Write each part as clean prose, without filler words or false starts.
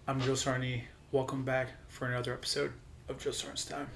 I'm Joe Sarney. Welcome back for another episode of Joe Sarney's Time.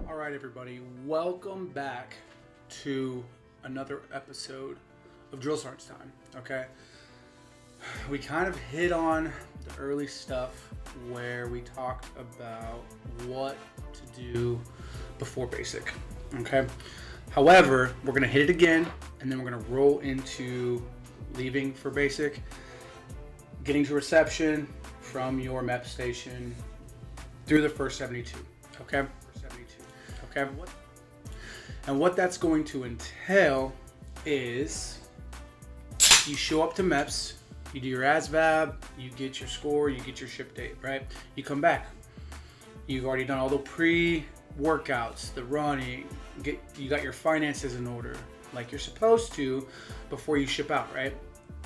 All right, everybody. Welcome back to another episode of Drill Sergeant's Time. Okay, we kind of hit on the early stuff where we talked about what to do before basic. Okay, however, we're going to hit it again, and then we're going to roll into leaving for basic, getting to reception from your Meps station through the first 72. Okay, and what that's going to entail is you show up to Meps, you do your ASVAB, you get your score, you get your ship date, right? You come back. You've already done all the pre-workouts, the running, you got your finances in order like you're supposed to before you ship out, right?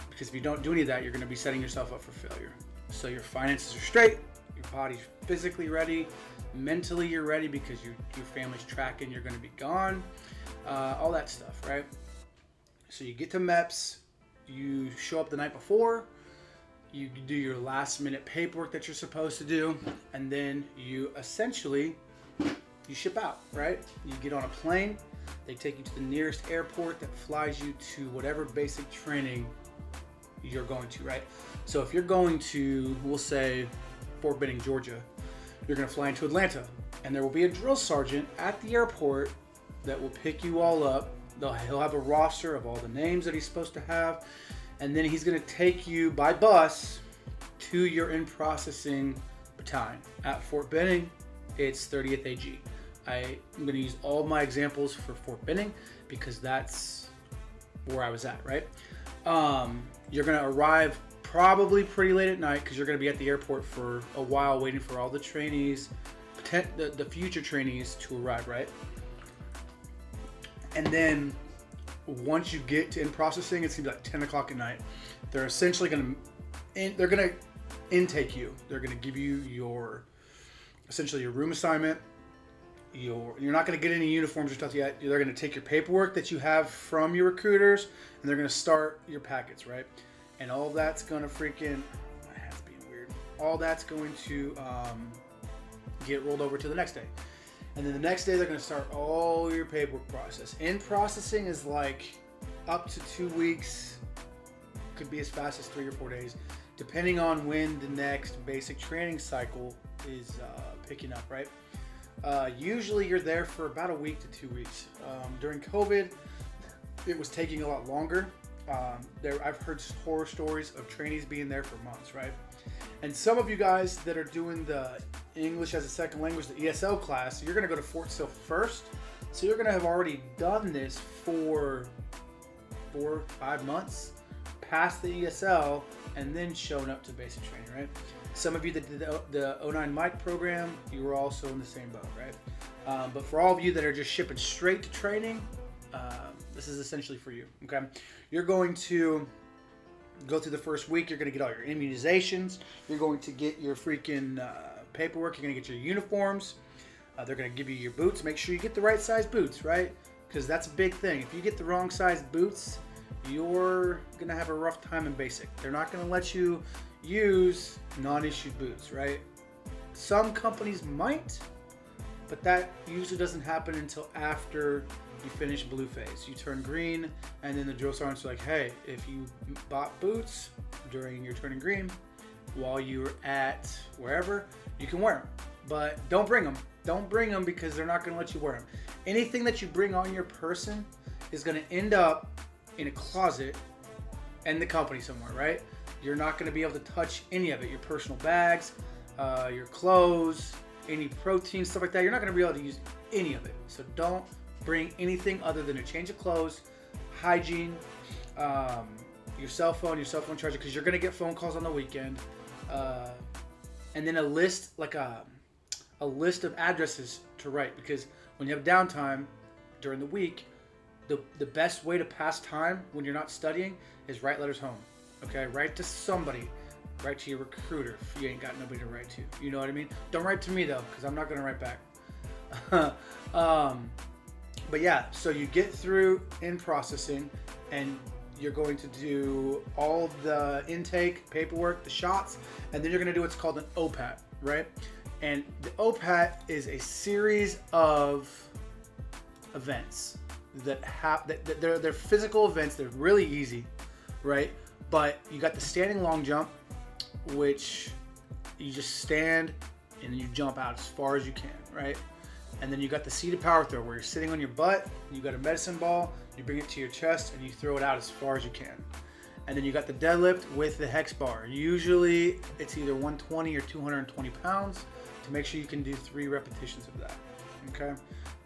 Because if you don't do any of that, you're going to be setting yourself up for failure. So your finances are straight, your body's physically ready, mentally you're ready because your family's tracking, you're going to be gone, all that stuff, right? So you get to Meps, you show up the night before, you do your last minute paperwork that you're supposed to do, and then you essentially, you ship out, right? You get on a plane, they take you to the nearest airport that flies you to whatever basic training you're going to, right? So if you're going to, we'll say, Fort Benning, Georgia, you're going to fly into Atlanta, and there will be a drill sergeant at the airport that will pick you all up. He'll have a roster of all the names that he's supposed to have, and then he's going to take you by bus to your in-processing battalion. At Fort Benning, it's 30th AG. I'm going to use all my examples for Fort Benning because that's where I was at, right? You're going to arrive probably pretty late at night because you're going to be at the airport for a while waiting for all the trainees, the future trainees to arrive, right? And then once you get to in-processing, it's going to be like 10 o'clock at night. They're essentially going to intake you. They're going to give you essentially your room assignment. You're not going to get any uniforms or stuff yet. They're going to take your paperwork that you have from your recruiters, and they're going to start your packets, right? And all that's going to freaking, my hat's being weird. All that's going to get rolled over to the next day. And then the next day, they're going to start all your paperwork process. In processing is like up to 2 weeks. Could be as fast as 3 or 4 days, depending on when the next basic training cycle is picking up, right? Usually you're there for about a week to 2 weeks. During COVID, it was taking a lot longer. I've heard horror stories of trainees being there for months, right? And some of you guys that are doing the English as a second language, the ESL class, you're going to go to Fort Sill first. So you're going to have already done this for 4 or 5 months, passed the ESL, and then shown up to basic training, right? Some of you that did the 09 Mike program, you were also in the same boat, right? But for all of you that are just shipping straight to training, this is essentially for you, okay? You're going to go through the first week. You're going to get all your immunizations. You're going to get your freaking paperwork. You're going to get your uniforms. They're going to give you your boots. Make sure you get the right size boots, right? Because that's a big thing. If you get the wrong size boots, you're going to have a rough time in basic. They're not going to let you use non-issued boots, right? Some companies might, but that usually doesn't happen until after you finish blue phase. You turn green, and then the drill sergeant's like, hey, if you bought boots during your turning green while you're at wherever, you can wear them. But don't bring them. Don't bring them because they're not going to let you wear them. Anything that you bring on your person is going to end up in a closet in the company somewhere, right? You're not going to be able to touch any of it. Your personal bags, your clothes, any protein, stuff like that. You're not going to be able to use any of it. So don't bring anything other than a change of clothes, hygiene, your cell phone charger, because you're going to get phone calls on the weekend, and then a list, like a list of addresses to write, because when you have downtime during the week, the best way to pass time when you're not studying is write letters home. Okay, write to somebody. Write to your recruiter if you ain't got nobody to write to. You know what I mean? Don't write to me though, because I'm not going to write back. But yeah, so you get through in processing, and you're going to do all the intake, paperwork, the shots, and then you're going to do what's called an OPAT, right? And the OPAT is a series of events that they're physical events. They're really easy, right? But you got the standing long jump, which you just stand and you jump out as far as you can, right? And then you got the seated power throw, where you're sitting on your butt, you got a medicine ball, you bring it to your chest, and you throw it out as far as you can. And then you got the deadlift with the hex bar. Usually it's either 120 or 220 pounds to make sure you can do 3 repetitions of that, okay?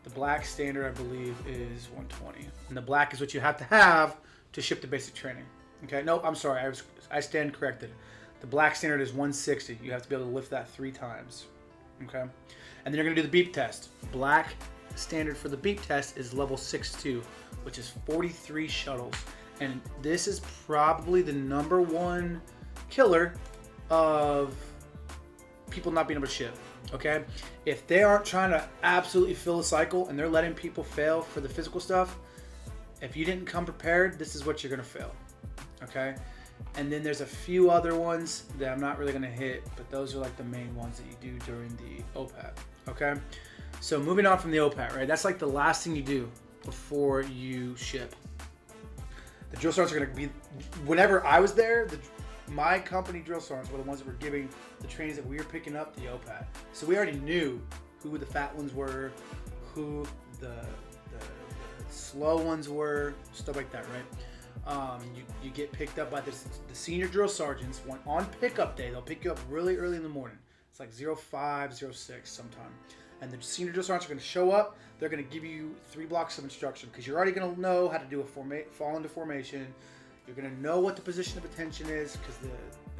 The black standard, I believe, is 120. And the black is what you have to ship to basic training, okay? No, I'm sorry, I stand corrected. The black standard is 160. You have to be able to lift that 3 times, okay? And then you're gonna do the beep test. Black standard for the beep test is level 6-2, which is 43 shuttles. And this is probably the #1 killer of people not being able to ship, okay? If they aren't trying to absolutely fill a cycle and they're letting people fail for the physical stuff, if you didn't come prepared, this is what you're gonna fail, okay? And then there's a few other ones that I'm not really gonna hit, but those are like the main ones that you do during the OPAT, okay? So moving on from the OPAT, right? That's like the last thing you do before you ship. The drill sergeants are gonna be, whenever I was there, my company drill sergeants were the ones that were giving the trainings that we were picking up the OPAT. So we already knew who the fat ones were, who the slow ones were, stuff like that, right? You get picked up by the senior drill sergeants on pickup day. They'll pick you up really early in the morning. It's like 05, 06 sometime. And the senior drill sergeants are going to show up. They're going to give you 3 blocks of instruction, because you're already going to know how to do a fall into formation. You're going to know what the position of attention is, because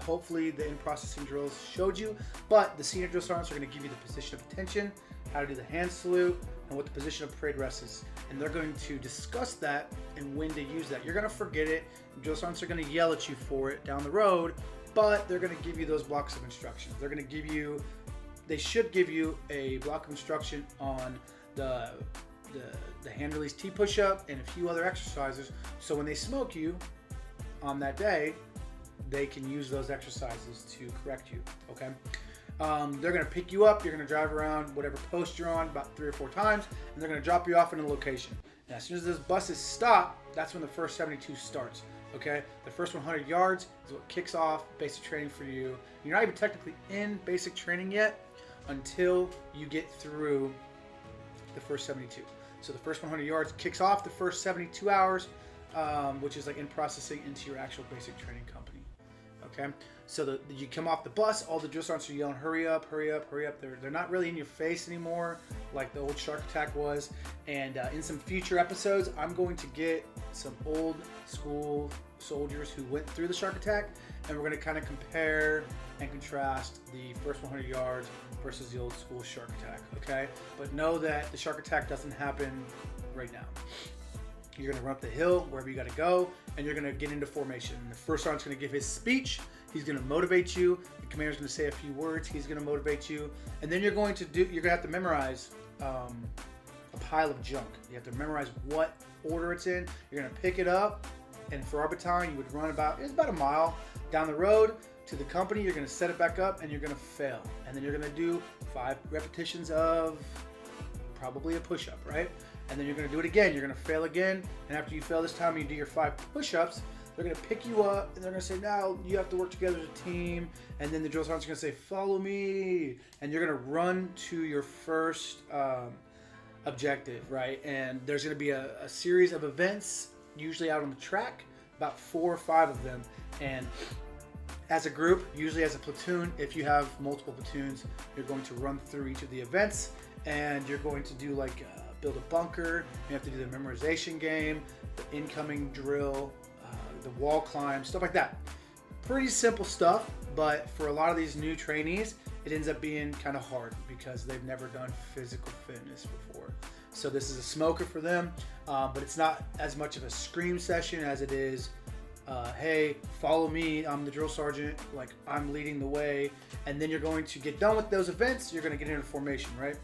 hopefully the in-processing drills showed you. But the senior drill sergeants are going to give you the position of attention, how to do the hand salute, and what the position of parade rest is. And they're going to discuss that and when to use that. You're going to forget it. Drill sergeants are going to yell at you for it down the road, but they're going to give you those blocks of instruction. They should give you a block of instruction on the hand release T push-up and a few other exercises, so when they smoke you on that day, they can use those exercises to correct you, okay? They're going to pick you up. You're going to drive around whatever post you're on about 3 or 4 times, and they're going to drop you off in a location. And as soon as those buses stop, that's when the first 72 starts, okay? The first 100 yards is what kicks off basic training for you. You're not even technically in basic training yet until you get through the first 72. So the first 100 yards kicks off the first 72 hours, which is like in processing into your actual basic training company, okay? So you come off the bus, all the drill sergeants are yelling, hurry up, hurry up, hurry up. They're not really in your face anymore like the old Shark Attack was. And in some future episodes, I'm going to get some old school soldiers who went through the Shark Attack, and we're going to kind of compare and contrast the first 100 yards versus the old school Shark Attack, okay? But know that the Shark Attack doesn't happen right now. You're going to run up the hill, wherever you got to go, and you're going to get into formation. The first sergeant's going to give his speech. He's going to motivate you. The commander's going to say a few words. He's going to motivate you. And then you're going to have to memorize a pile of junk. You have to memorize what order it's in. You're going to pick it up, and for our battalion, you would run about a mile down the road to the company. You're going to set it back up, and you're going to fail. And then you're going to do 5 repetitions of probably a push-up, right? And then you're going to do it again. You're going to fail again. And after you fail this time, you do your 5 push-ups. They're going to pick you up, and they're going to say, now you have to work together as a team. And then the drill sergeant's going to say, follow me. And you're going to run to your first objective, right? And there's going to be a series of events, usually out on the track, about 4 or 5 of them. And as a group, usually as a platoon, if you have multiple platoons, you're going to run through each of the events, and you're going to do like build a bunker. You have to do the memorization game, the incoming drill, the wall climb, stuff like that. Pretty simple stuff, but for a lot of these new trainees, it ends up being kind of hard because they've never done physical fitness before. So this is a smoker for them, but it's not as much of a scream session as it is, hey, follow me, I'm the drill sergeant, like I'm leading the way. And then you're going to get done with those events, you're going to get into formation, right?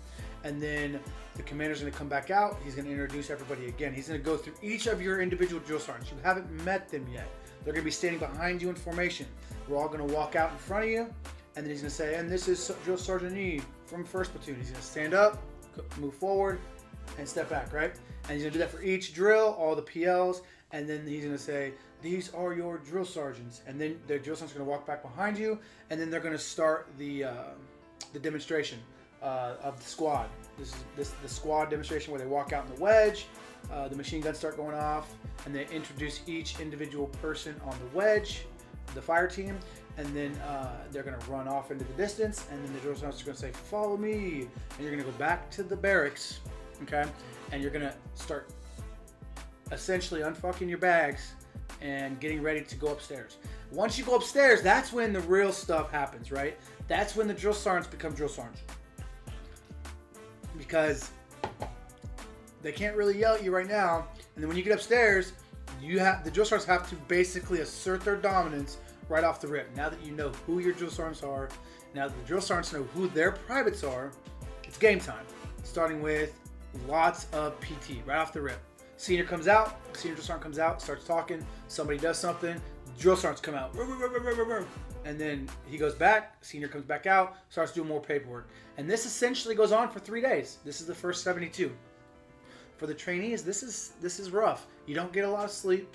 And then the commander's going to come back out. He's going to introduce everybody again. He's going to go through each of your individual drill sergeants. You haven't met them yet. They're going to be standing behind you in formation. We're all going to walk out in front of you. And then he's going to say, and this is Drill Sergeant E from 1st Platoon. He's going to stand up, move forward, and step back, right? And he's going to do that for each drill, all the PLs. And then he's going to say, these are your drill sergeants. And then the drill sergeant's going to walk back behind you. And then they're going to start the demonstration of the squad. This is the squad demonstration where they walk out in the wedge. The machine guns start going off. And they introduce each individual person on the wedge, the fire team. And then they're going to run off into the distance. And then the drill sergeant's going to say, follow me. And you're going to go back to the barracks. Okay? And you're going to start essentially unfucking your bags and getting ready to go upstairs. Once you go upstairs, that's when the real stuff happens, right? That's when the drill sergeants become drill sergeants. Because they can't really yell at you right now. And then when you get upstairs, the drill sergeants have to basically assert their dominance right off the rip. Now that you know who your drill sergeants are, now that the drill sergeants know who their privates are, it's game time. Starting with lots of PT right off the rip. Senior drill sergeant comes out, starts talking, somebody does something, drill sergeants come out, and then he goes back, senior comes back out, starts doing more paperwork. And this essentially goes on for 3 days. This is the first 72. For the trainees, this is rough. You don't get a lot of sleep.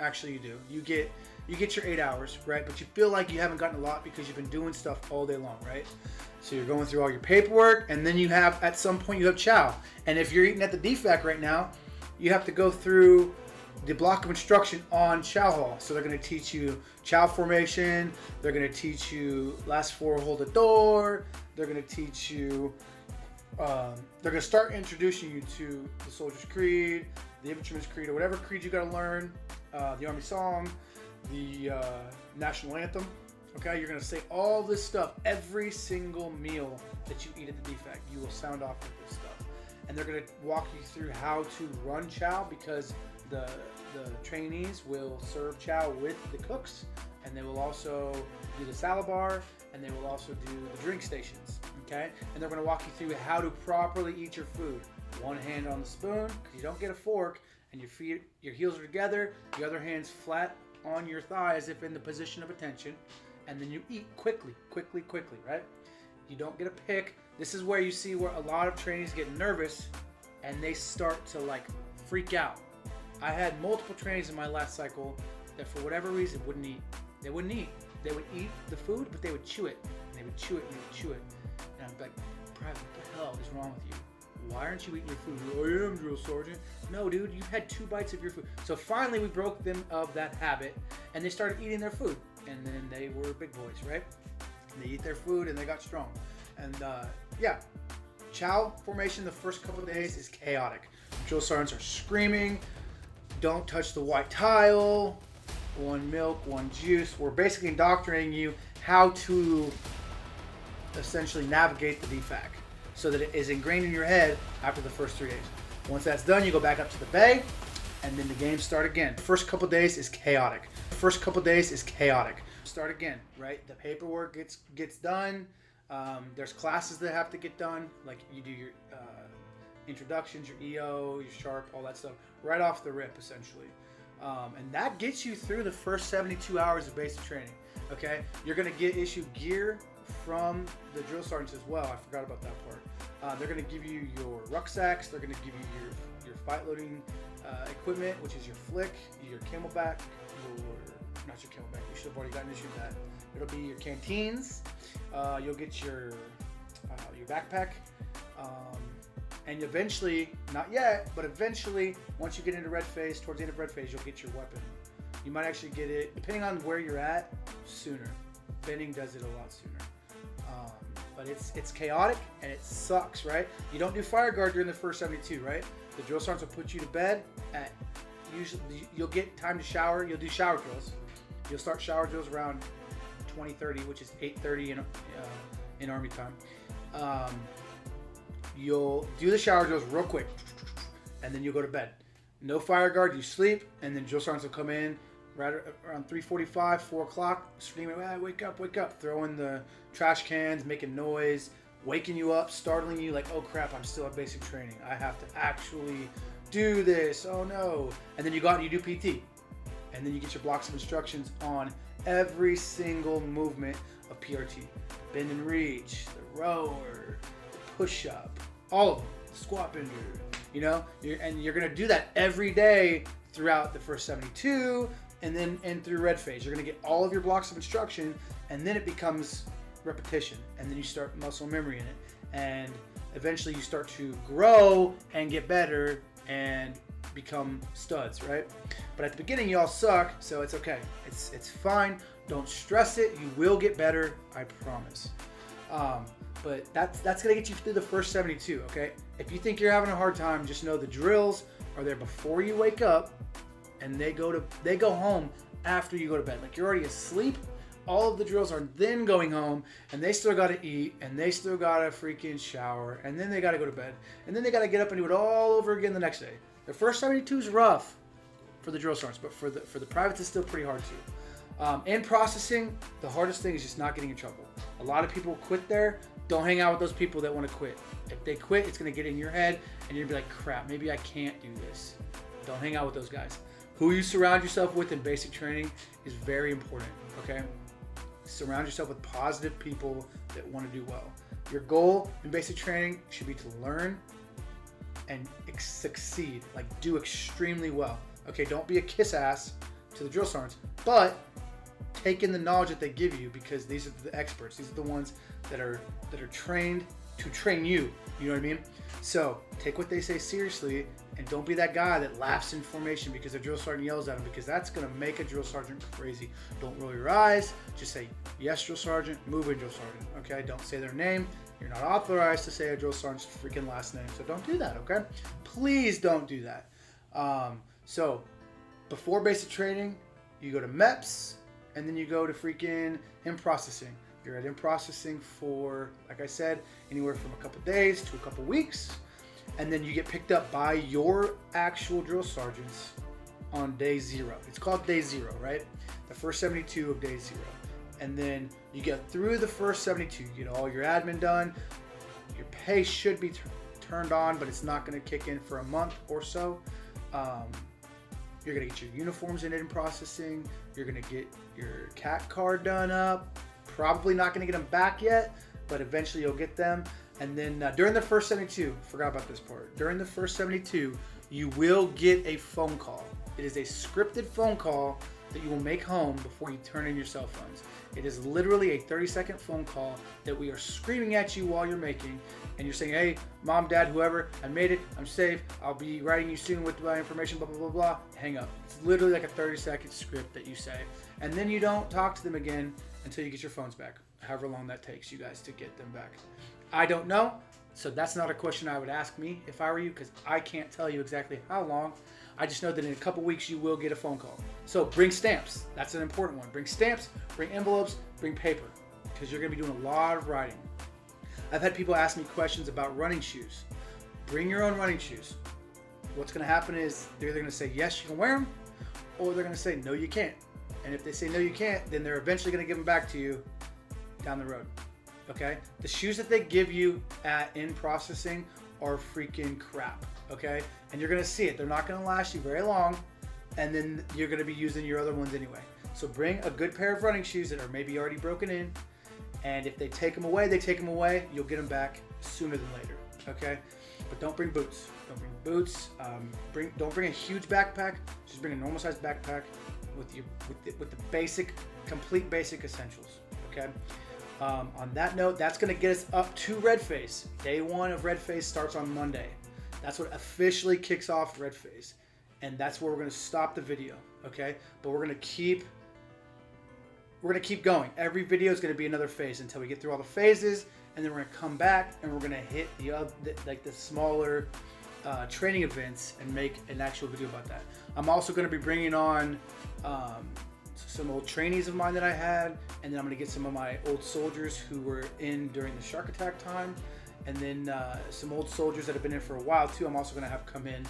Actually, you do. You get your 8 hours, right? But you feel like you haven't gotten a lot because you've been doing stuff all day long, right? So you're going through all your paperwork, and then at some point you have chow. And if you're eating at the DFAC right now, you have to go through the block of instruction on chow hall. So they're going to teach you chow formation. They're going to teach you last 4 hold the door. They're going to teach you, they're going to start introducing you to the soldier's creed, the infantryman's creed, or whatever creed you got to learn, the army song, the national anthem. Okay, you're going to say all this stuff every single meal that you eat at the DFAC. You will sound off with this stuff. And they're going to walk you through how to run chow, because the trainees will serve chow with the cooks, and they will also do the salad bar, and they will also do the drink stations. Okay, and they're going to walk you through how to properly eat your food. One hand on the spoon, because you don't get a fork, and your heels are together. The other hand's flat on your thigh, as if in the position of attention, and then you eat quickly, right? You don't get a pick. This is where you see where a lot of trainees get nervous and they start to freak out. I had multiple trainees in my last cycle that for whatever reason wouldn't eat. They wouldn't eat. They would eat the food, but they would chew it. And they would chew it and they would chew it. And I'm like, Private, what the hell is wrong with you? Why aren't you eating your food? I am, drill sergeant. No, dude, you've had 2 bites of your food. So finally we broke them of that habit and they started eating their food. And then they were big boys, right? And they eat their food and they got strong. And chow formation the first couple of days is chaotic. Drill sergeants are screaming, don't touch the white tile, 1 milk, 1 juice. We're basically indoctrinating you how to essentially navigate the DFAC so that it is ingrained in your head after the first 3 days. Once that's done, you go back up to the bay, and then the games start again. The first couple of days is chaotic. Start again, right? The paperwork gets done. There's classes that have to get done, like you do your introductions, your EO, your sharp, all that stuff, right off the rip, essentially. And that gets you through the first 72 hours of basic training, okay? You're going to get issued gear from the drill sergeants as well. I forgot about that part. They're going to give you your rucksacks. They're going to give you your fight loading equipment, which is your flick, your camelback, not your camelback, you should have already gotten issued that. It'll be your canteens. You'll get your backpack. And eventually, not yet, but eventually, once you get into red phase, towards the end of red phase, you'll get your weapon. You might actually get it, depending on where you're at, sooner. Bending does it a lot sooner. But it's chaotic and it sucks, right? You don't do fire guard during the first 72, right? The drill sergeants will put you to bed at, usually, you'll get time to shower. You'll do shower drills. You'll start shower drills around 20:30, which is 8:30 in Army time. You'll do the shower drills real quick, and then you'll go to bed. No fire guard, you sleep, and then drill sergeants will come in right around 3:45, 4 o'clock, screaming, "Ah, wake up, wake up," throwing the trash cans, making noise, waking you up, startling you like, oh crap, I'm still at basic training. I have to actually do this. Oh no. And then you go out and you do PT. And then you get your blocks of instructions on every single movement of PRT. Bend and reach, the rower, the push-up, all of them, the squat bender, you know? And you're gonna do that every day throughout the first 72 and through red phase. You're gonna get all of your blocks of instruction, and then it becomes repetition, and then you start muscle memory in it, and eventually you start to grow and get better and become studs, right? But at the beginning you all suck, so it's okay. It's fine. Don't stress it. You will get better, I promise. But that's gonna get you through the first 72, okay? If you think you're having a hard time, just know the drills are there before you wake up, and they go home after you go to bed. Like, you're already asleep. All of the drills are then going home, and they still got to eat, and they still got to freaking shower, and then they got to go to bed, and then they got to get up and do it all over again the next day. The first 72 is rough for the drill sergeants, but for the privates, it's still pretty hard too. In processing, the hardest thing is just not getting in trouble. A lot of people quit there. Don't hang out with those people that want to quit. If they quit, it's going to get in your head, and you're going to be like, crap, maybe I can't do this. Don't hang out with those guys. Who you surround yourself with in basic training is very important, okay? Surround yourself with positive people that want to do well. Your goal in basic training should be to learn and succeed, like do extremely well. Okay, don't be a kiss ass to the drill sergeants, but take in the knowledge that they give you, because these are the experts. These are the ones that are trained to train you. You know what I mean? So take what they say seriously, and don't be that guy that laughs in formation because a drill sergeant yells at him, because that's going to make a drill sergeant crazy. Don't roll your eyes. Just say, yes, drill sergeant, move in, drill sergeant. Okay? Don't say their name. You're not authorized to say a drill sergeant's freaking last name, so don't do that, okay? Please don't do that. So before basic training, you go to Meps, and then you go to freaking in processing. You're at in processing for, like I said, anywhere from a couple days to a couple weeks. And then you get picked up by your actual drill sergeants on day 0. It's called day 0, right? The first 72 of day 0. And then you get through the first 72. You get all your admin done. Your pay should be turned on, but it's not going to kick in for a month or so. You're going to get your uniforms in processing. You're going to get your CAT card done up. Probably not going to get them back yet, but eventually you'll get them. And then during the first 72, forgot about this part. During the first 72, you will get a phone call. It is a scripted phone call that you will make home before you turn in your cell phones. It is literally a 30-second phone call that we are screaming at you while you're making, and you're saying, hey, mom, dad, whoever, I made it, I'm safe, I'll be writing you soon with my information, blah, blah, blah, blah. Hang up. It's literally like a 30-second script that you say. And then you don't talk to them again until you get your phones back, however long that takes you guys to get them back. I don't know, so that's not a question I would ask me if I were you, because I can't tell you exactly how long. I just know that in a couple weeks you will get a phone call. So bring stamps. That's an important one. Bring stamps, bring envelopes, bring paper, because you're going to be doing a lot of writing. I've had people ask me questions about running shoes. Bring your own running shoes. What's going to happen is they're either going to say, yes, you can wear them, or they're going to say, no, you can't. And if they say, no, you can't, then they're eventually going to give them back to you down the road. Okay? The shoes that they give you in processing are freaking crap. Okay? And you're going to see it. They're not going to last you very long, and then you're going to be using your other ones anyway. So bring a good pair of running shoes that are maybe already broken in, and if they take them away, they take them away. You'll get them back sooner than later. Okay? But don't bring boots. Don't bring boots. Don't bring a huge backpack. Just bring a normal sized backpack with the basic, complete basic essentials. Okay? On that note, that's going to get us up to red phase. Day 1 of red phase starts on Monday. That's what officially kicks off red phase, and that's where we're going to stop the video. Okay? But we're going to keep going. Every video is going to be another phase until we get through all the phases, and then we're going to come back and we're going to hit the smaller training events and make an actual video about that. I'm also going to be bringing on some old trainees of mine that I had, and then I'm going to get some of my old soldiers who were in during the shark attack time, and then some old soldiers that have been in for a while too. I'm also going to have come in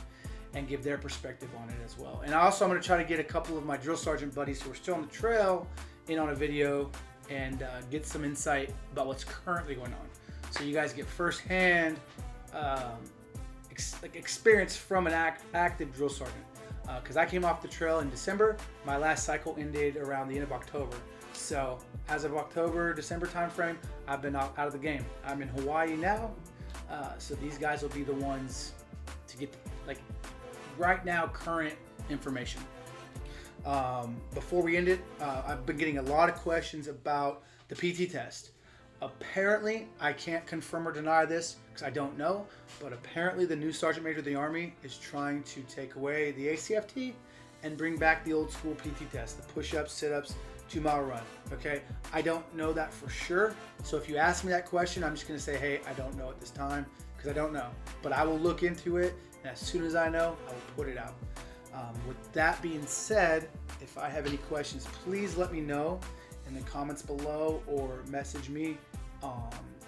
and give their perspective on it as well. And also I'm going to try to get a couple of my drill sergeant buddies who are still on the trail in on a video and get some insight about what's currently going on. so you guys get firsthand experience from an active drill sergeant. Because I came off the trail in December. My last cycle ended around the end of October. So as of October, December timeframe, I've been out of the game. I'm in Hawaii now. So these guys will be the ones to get like right now current information. Before we end it, I've been getting a lot of questions about the PT test. Apparently, I can't confirm or deny this because I don't know, but apparently the new Sergeant Major of the Army is trying to take away the ACFT and bring back the old school PT test, the push-ups, sit-ups, 2-mile run, okay? I don't know that for sure, so if you ask me that question, I'm just gonna say, hey, I don't know at this time, because I don't know. But I will look into it, and as soon as I know, I will put it out. With that being said, if I have any questions, please let me know in the comments below or message me.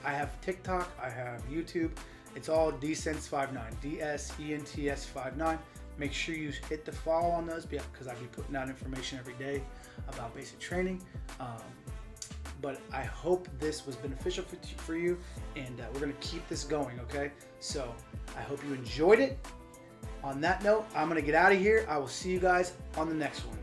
I have TikTok, I have YouTube. It's all DSENTS59, DSENTS59. Make sure you hit the follow on those because I'll be putting out information every day about basic training. But I hope this was beneficial for you, and we're going to keep this going, okay? So I hope you enjoyed it. On that note, I'm going to get out of here. I will see you guys on the next one.